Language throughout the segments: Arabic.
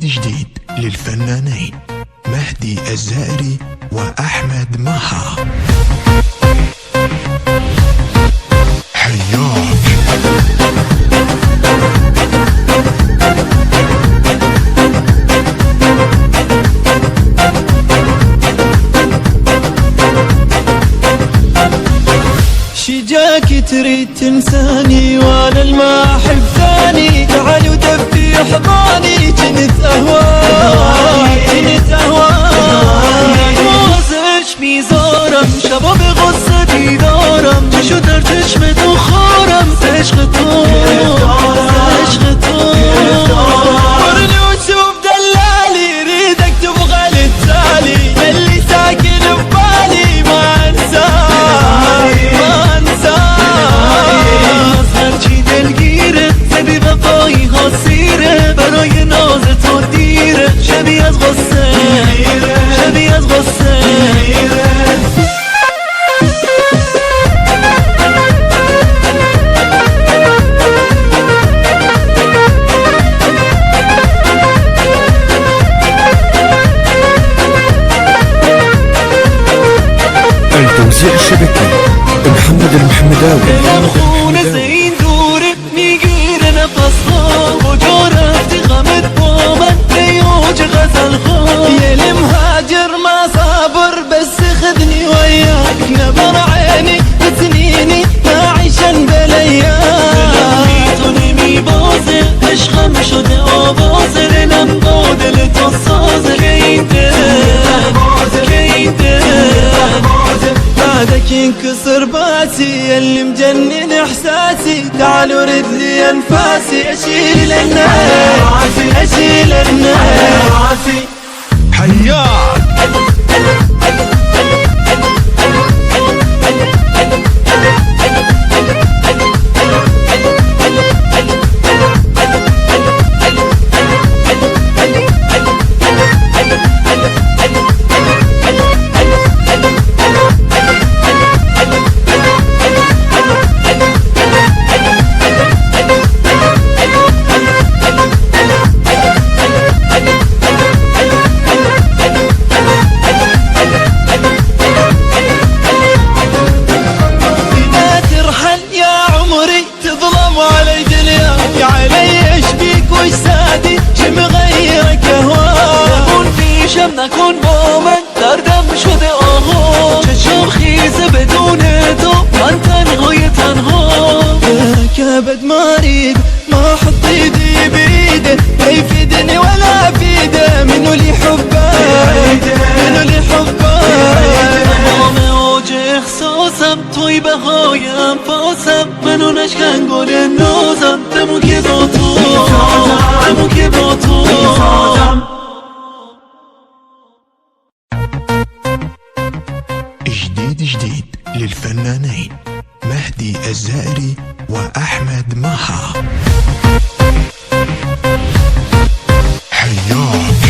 جديد للفنانين مهدي الزائري وأحمد مها. حياك شجاك تريد تنساني وانا الما احب ثاني، تعال ودفي حضاني كنت اهواك موزش ميزارم شباب غصتي دارم شو درتش متوخارم تشغطون ورني وشوف دلالي ريدك تبغى للتالي اللي ساكن ببالي ما انساك سبي وفایی ها سیره برای ناز تو دیره شبیه از غصه التوزيع الشبكي محمد المحمداوي. کجا رفتی غمت با من ریوج غزل خواه یه المهاجر ما صابر بس خذني وياك نبر عيني بسنيني نعيشن بالايام نمی بازه عشقم شده آوازه دلم با دل تو سازه که این بعدك ينكسر باسي اللي مجنن احساسي تعال ورد لي انفاسي اشيل الناس حياك نکن با من دردم شده آها چشم خیزه بدون تو من تنها كبد مريض ما حط ايدي بيده لا يفيدني ولا افيده منو اللي حبه همه اوج احساسم توی بهای انفاسم منو نشکن گل نازم دمو که با تو جديد للفنانين مهدي الزائري وأحمد مها. حياك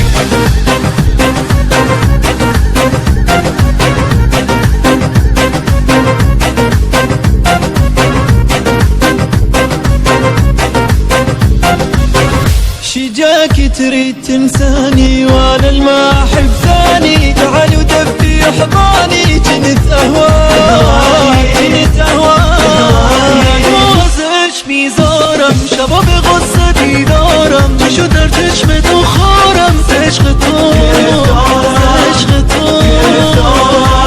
شجاك تريد تنساني وانا الما احب ثاني، تعال ودفي حضاني كنت اهواك موزش ميزارم شباب غصتي دارم شو درتش متوخارم تشغطون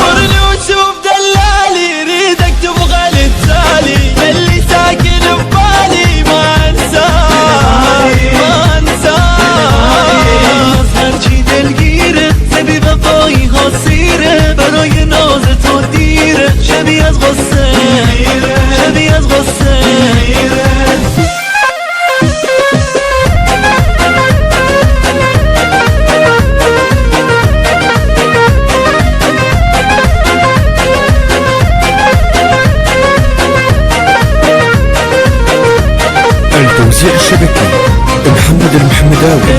ورني وشوف دلالي ريدك تبغى للتالي اللي ساكن ببالي ما انساك هرچی دلگیره سبی وفایی ها سیره برای ناز تو دیره شبیه از غصه التوزيع الشبكي محمد المحمداوي.